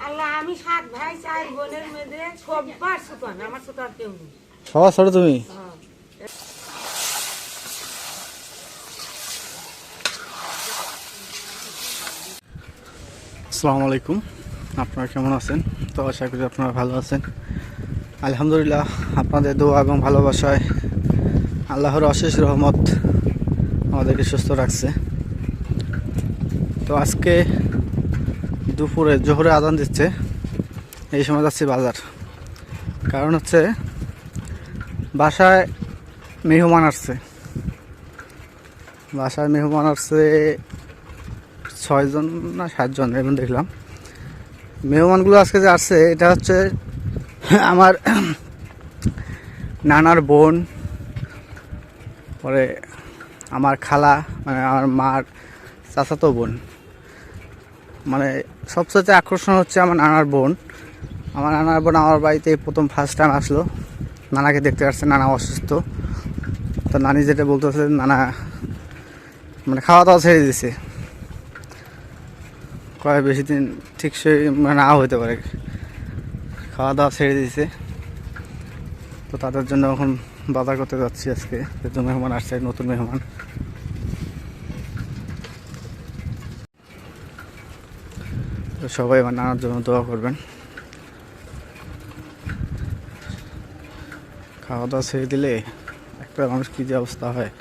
আল্লাহ আমি 7 ভাই 4 বোনের মধ্যে সবার ছোট আমার ছোট আর কেউ নেই। সবার ছোট তুমি? হ্যাঁ। আসসালামু আলাইকুম, আপনারা কেমন আছেন? তো আশা করি আপনারা ভালো আছেন। আলহামদুলিল্লাহ, আপনাদের দোয়া এবং ভালোবাসায় আল্লাহর অশেষ রহমত আমাদেরকে সুস্থ রাখছে। তো আজকে দুপুরে জোহরে আজান দিচ্ছে, এই সময় যাচ্ছি বাজার। কারণ হচ্ছে বাসায় মেহমান আসছে, 6 জন না 7 জন এমন দেখলাম। মেহমানগুলো আজকে যে আসছে এটা হচ্ছে আমার নানার বোন, পরে আমার খালা, মানে আমার মার চাচাতো বোন। মানে সবচেয়ে আকর্ষণ হচ্ছে আমার নানার বোন। আমার বাড়িতে প্রথম ফার্স্ট টাইম আসলো, নানাকে দেখতে আসছে। নানা অসুস্থ, তো নানি যেটা বলতেছে, নানা মানে খাওয়া দাওয়া ছেড়ে দিয়েছে, কয় বেশি দিন ঠিক সে নাও হতে পারে, খাওয়া দাওয়া ছেড়ে দিয়েছে। তো তাদের জন্য এখন বাজার করতে যাচ্ছি আজকে, যেহেতু মেহমান আসছে, নতুন মেহমান। তো সবাই আমার নানার জন্য দোয়া করবেন। খাওয়া দাওয়া ছেড়ে দিলে একটা মানুষ কী যে অবস্থা হয়।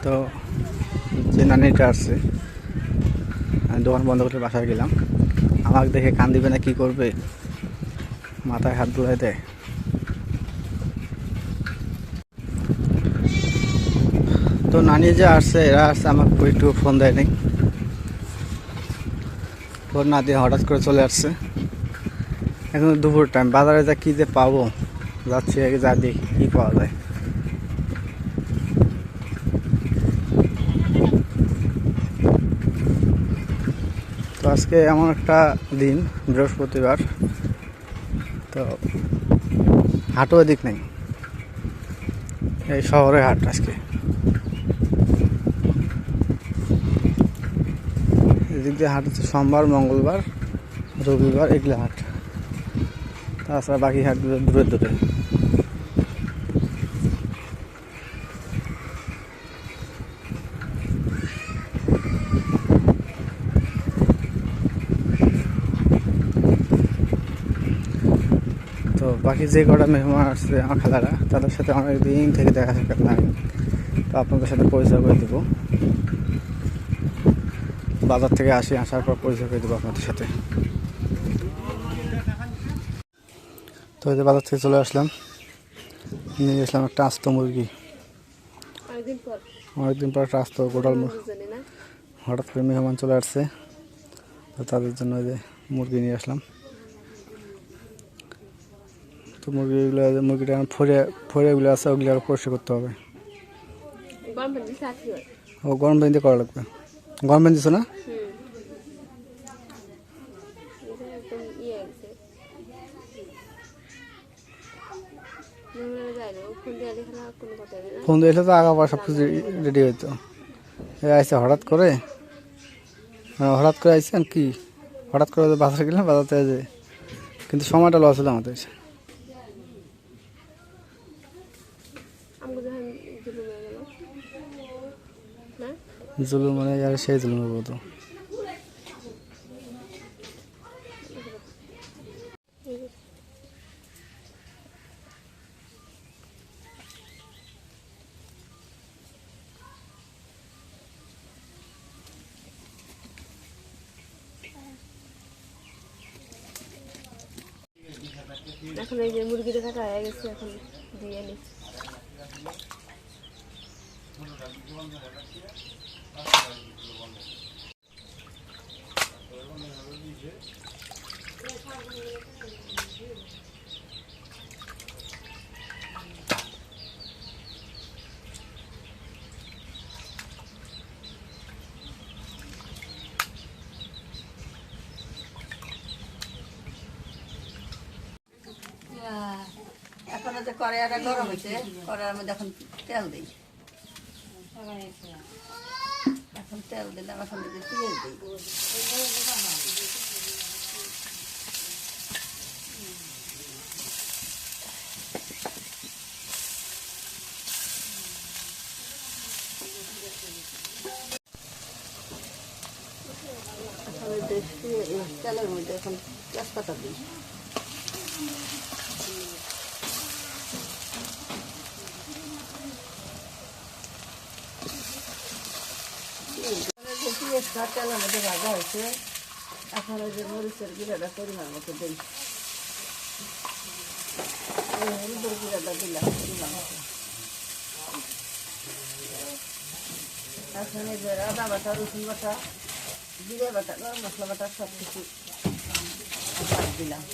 তো যে নানিটা আসছে, আমি দোকান বন্ধ করে বাসায় গেলাম। আমাকে দেখে কান দিবে না কি করবে, মাথায় হাত ধুলাই দেয়। তো নানি যে আসছে, এরা আসছে, আমাকে একটু ফোন দেয়নি, ফোন না দিয়ে হঠাৎ করে চলে আসছে। এখন দুপুর টাইম, বাজারে যা কী যে পাবো, যাচ্ছি আগে যা দেখি কী পাওয়া যায়। তো আজকে এমন একটা দিন, বৃহস্পতিবার, তো হাটও এদিক নেই, এই শহরে হাট আজকে। এদিক দিয়ে হাট হচ্ছে সোমবার, মঙ্গলবার, রবিবার, এগুলো হাট। তাছাড়া বাকি হাটগুলো দূরে দূরে। তো বাকি যে কটা মেহমান আসছে আমার খালারা, তাদের সাথে অনেক দিন থেকে দেখা সাক্ষাৎ নাই। তো আপনাদের সাথে পরিচয় করে দেবো, বাজার থেকে আসার পর পরিচয় করে দেবো আপনাদের সাথে। তো এই যে বাজার থেকে চলে আসলাম, নিয়ে গেছিলাম একটা আস্ত মুরগি। অনেকদিন পর একটা আস্ত গোটাল হঠাৎ করে মেহমান চলে আসছে, তো তাদের জন্য যে মুরগি নিয়ে আসলাম। তো মুরগিটা ফড়িয়াগুলো আছে, ওগুলো পরিষ্কার করতে হবে। ও গরম পানি দিয়ে করা লাগবে। গরম পানি দিছো না? ফোন দিয়েছিল তো আগা সব কিছু রেডি হইতো। আইসে হঠাৎ করে আইসেন কি, হঠাৎ করে বাজারে গেলাম, বাজারতে যে কিন্তু সময়টা লস হলো আমাদের। জুলুম মানে আর সেই জুলুম হবো তো। এখন এই যে মুরগিটা কাটা হয়ে গেছে, এখন দিয়ে নি। যে কড়াইটা গরম হয়েছে, কড়াইয়ের মধ্যে এখন তেল দিই। এখন তেল দিলাম, এখন দিকে পেঁয়াজ দিই। তেলের মধ্যে এখন তেজপাতা দিই। পেঁয়াজটা তেলের মধ্যে ভাজা হয়েছে, এখন ওই যে মরিচের গুঁড়াটা পরিমাণ মতো দিই। হলুদের গুঁড়াটা দিলাম পরিমাণ মতো। এখন এই যে আদা বাটা, রসুন বাটা, জিরে বাটা, গরম মশলা বাটা সব কিছু দিলাম।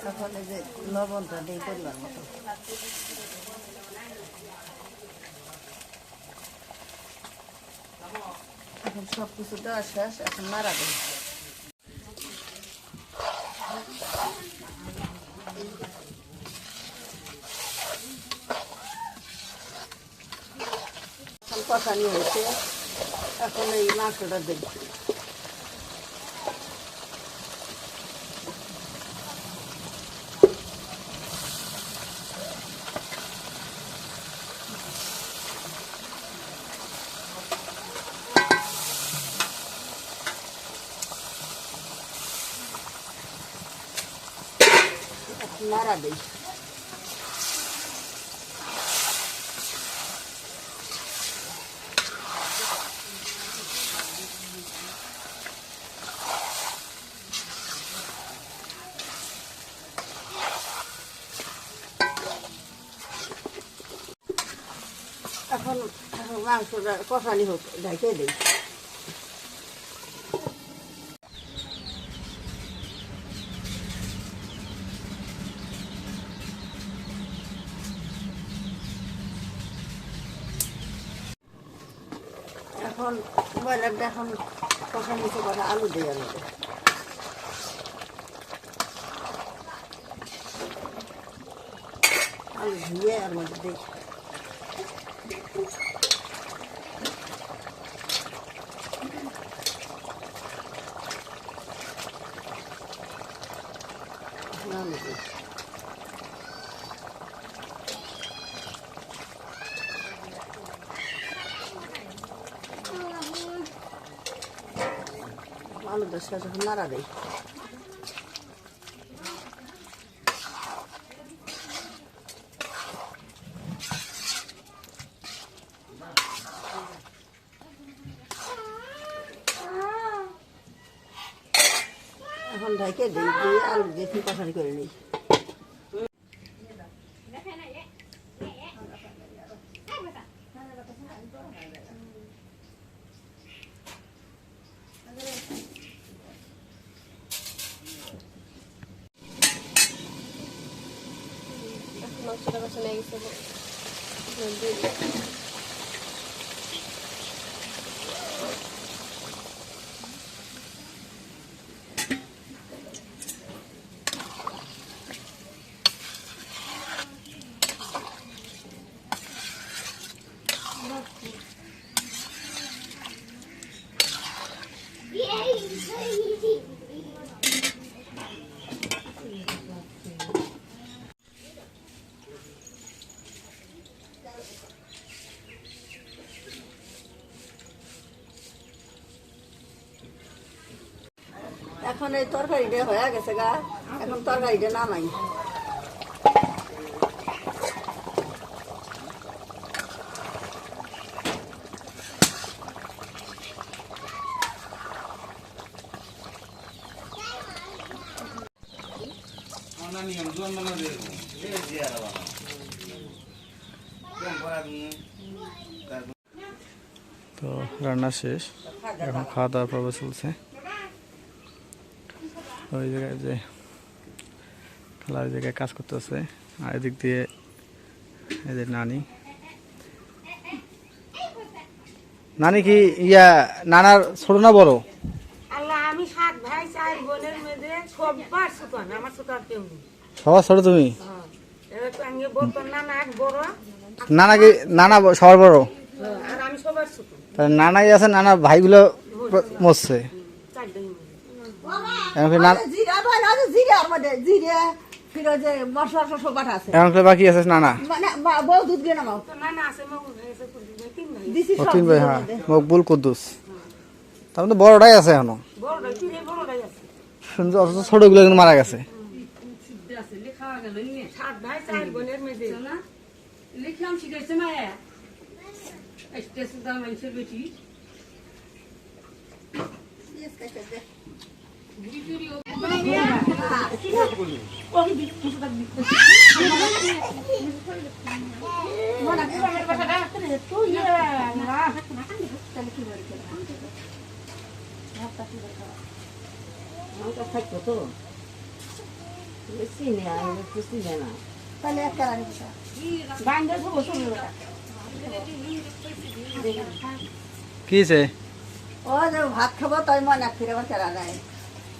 এখন এই যে লবণটা দিই পরিমাণ মতো। এখন সব কিছু দেওয়া শেষ, এখন নাড়া দিই। এখন কষানি হয়েছে, এখন এই মাংসটা দিই। নাড়া দিই। এখন মাংসটা কষানি হোক, ঢেকে দিই। এখন ব্রয়লারটা এখন কষানি করে আলু দিই। আলু ধুয়ে আর মধ্যে দিই। আলু দিই। আলুটা শেষ, এখন নাড়া দিই। এখন ঢেকে দিই, দিয়ে আলু দিয়ে কষানি করে নিই। মাংসটা কষানো হয়ে গেছে। এখন এই তরকারিটা হয়ে গেছে গা, এখন তরকারিটা নামাই। তো রান্না শেষ, এখন খাওয়া দাওয়ার পর্ব চলছে। ওই জায়গায় যে খালা ওই জায়গায় কাজ করতেছে, আর এদিক দিয়ে এদের নানি নানি কি ইয়া নানার ছোট না বড়? আল্লাহ আমি 7 ভাই 4 বোনের মধ্যে সবার ছোট আমার ছোট আর কেউ নেই। সবার ছোট তুমি? হ্যাঁ এবার তো আমি বর্তমান নানা এক বড় নানা কি নানা সবার বড়? আর আমি সবার ছোট তাহলে নানাই আছে, নানা ভাইগুলো মরছে। 4 দিন এখন কি নানা জিরা বানা আছে, জিরা আমাদের জিরা ফিরোজে মশলা টশলা বাটা আছে। এখন কি বাকি আছে নানা? মানে বউ দুধ দিয়ে নামাও তো নানা আছে মগু আছে তিন ভাই দিছি ও সব তিন ভাই, হ্যাঁ মকবুল কুদ্দুস। তার মধ্যে বড়টাই আছে এখনো, বড়টাই তিন বড়টাই আছে। কিন্তু অথচ ছোটগুলো কিন্তু মারা গেছে। 7 ভাই 4 বোনের মধ্যে লিখলাম শিখাইছে না স্টেশন মানুষের বেটি থাকতো তো বেশি নেই আর বেশি নেই না তাহলে এক কারণে বান্ধব হবো শুনলো কি হয়েছে? ও যে ভাত খাবো তাই মনে ফিরে আবার কেরা নেয়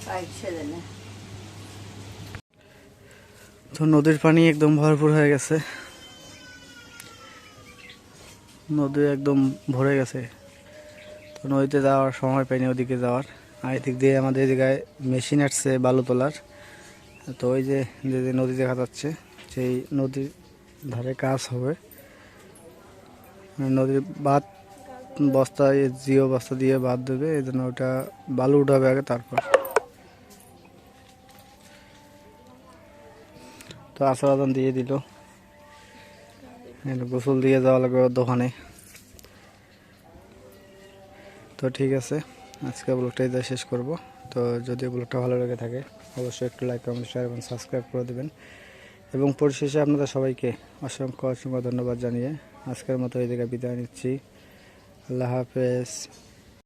তাই সেজন্য তো নদীর পানি একদম ভরপুর হয়ে গেছে, নদী একদম ভরে গেছে। তো নদীতে যাওয়ার সময় পাইনি ওদিকে যাওয়ার, আর এদিক দিয়ে আমাদের এদিকে মেশিন আসছে বালু তোলার। তো ওই যে যে নদী দেখা যাচ্ছে সেই নদীর ধারে কাজ হবে, নদীর বাঁধ বস্তায় জিও বস্তা দিয়ে বাঁধ দেবে, এই জন্য ওটা বালু উঠাবে আগে, তারপর তো আসর আদান দিয়ে দিল, গোসল দিয়ে যাওয়া লাগবে ওর দোকানে। তো ঠিক আছে, আজকে ব্লগটা এটাই শেষ করব। তো যদি ব্লগটা ভালো লেগে থাকে অবশ্যই একটু লাইক কমেন্ট শেয়ার এবং সাবস্ক্রাইব করে দেবেন, এবং পরিশেষে আপনাদের সবাইকে অসংখ্য অসংখ্য ধন্যবাদ জানিয়ে আজকের মতো এই জায়গায় বিদায় নিচ্ছি। আল্লাহ হাফেজ।